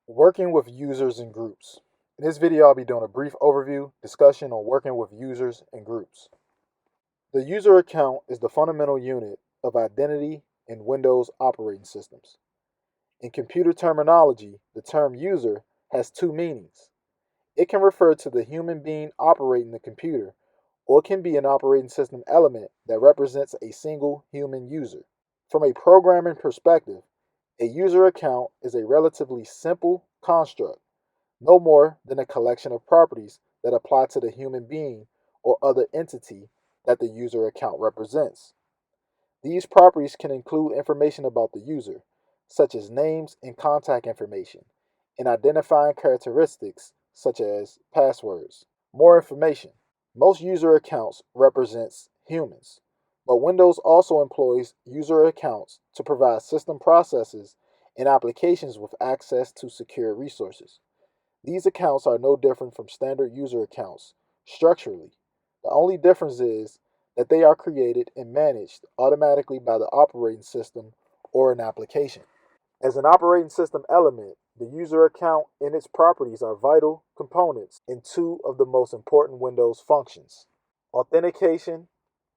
Working with users and groups. In this video, I'll be doing a brief overview discussion on working with users and groups. The user account is the fundamental unit of identity in Windows operating systems. In computer terminology, the term user has two meanings. It can refer to the human being operating the computer, or it can be an operating system element that represents a single human user. From a programming perspective, a user account is a relatively simple construct, no more than a collection of properties that apply to the human being or other entity that the user account represents. These properties can include information about the user, such as names and contact information, and identifying characteristics such as passwords. More information. Most user accounts represents humans, but Windows also employs user accounts to provide system processes and applications with access to secure resources. These accounts are no different from standard user accounts structurally. The only difference is that they are created and managed automatically by the operating system or an application. As an operating system element, the user account and its properties are vital components in two of the most important Windows functions. Authentication,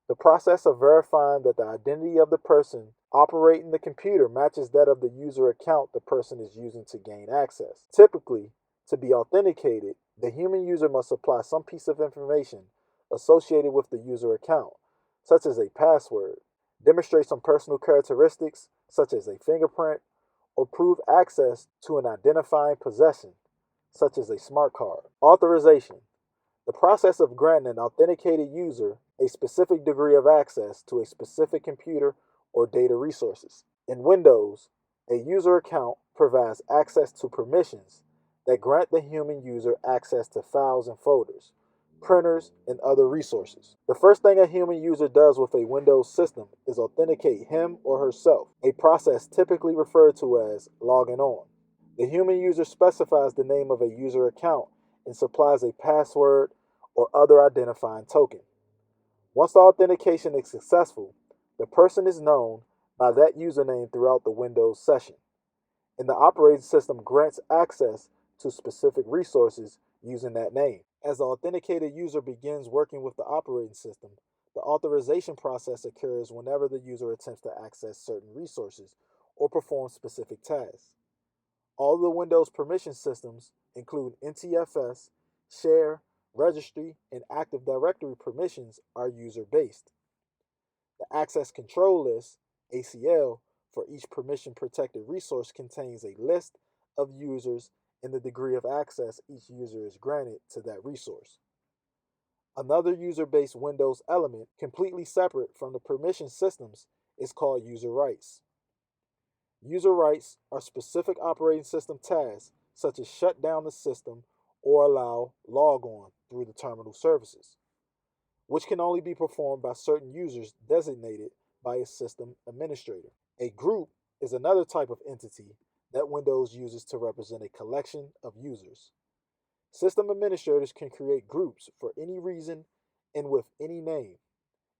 the process of verifying that the identity of the person operating the computer matches that of the user account the person is using to gain access. Typically, to be authenticated, the human user must supply some piece of information associated with the user account, such as a password, demonstrate some personal characteristics, such as a fingerprint, or prove access to an identifying possession, such as a smart card. Authorization, the process of granting an authenticated user a specific degree of access to a specific computer or data resources. In Windows, a user account provides access to permissions that grant the human user access to files and folders, printers, and other resources. The first thing a human user does with a Windows system is authenticate him or herself, a process typically referred to as logging on. The human user specifies the name of a user account and supplies a password or other identifying token. Once the authentication is successful, the person is known by that username throughout the Windows session, and the operating system grants access to specific resources using that name. As the authenticated user begins working with the operating system, the authorization process occurs whenever the user attempts to access certain resources or perform specific tasks. All of the Windows permission systems include NTFS, share, registry, and Active Directory permissions are user-based. The Access Control List, ACL, for each permission protected resource contains a list of users and the degree of access each user is granted to that resource. Another user-based Windows element, completely separate from the permission systems, is called user rights. User rights are specific operating system tasks, such as shut down the system or allow logon through the terminal services, which can only be performed by certain users designated by a system administrator. A group is another type of entity that Windows uses to represent a collection of users. System administrators can create groups for any reason and with any name,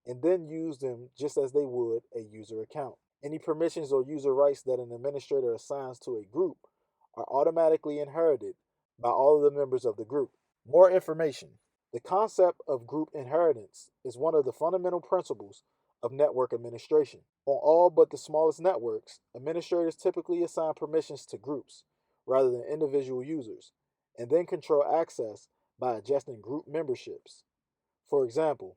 and then use them just as they would a user account. Any permissions or user rights that an administrator assigns to a group are automatically inherited by all of the members of the group. More information. The concept of group inheritance is one of the fundamental principles of network administration. On all but the smallest networks, administrators typically assign permissions to groups rather than individual users, and then control access by adjusting group memberships. For example,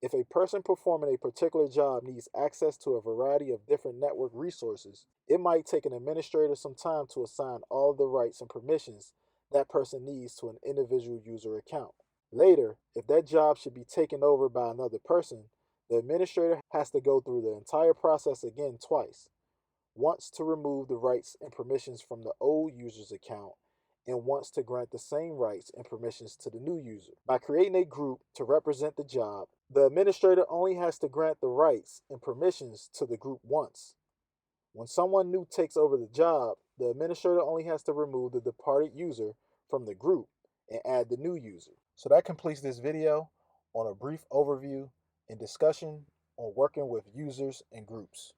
if a person performing a particular job needs access to a variety of different network resources, it might take an administrator some time to assign all of the rights and permissions that person needs to an individual user account. Later, if that job should be taken over by another person, the administrator has to go through the entire process again twice, once to remove the rights and permissions from the old user's account and wants to grant the same rights and permissions to the new user. By creating a group to represent the job, the administrator only has to grant the rights and permissions to the group once. When someone new takes over the job, the administrator only has to remove the departed user from the group and add the new user. So that completes this video on a brief overview and discussion on working with users and groups.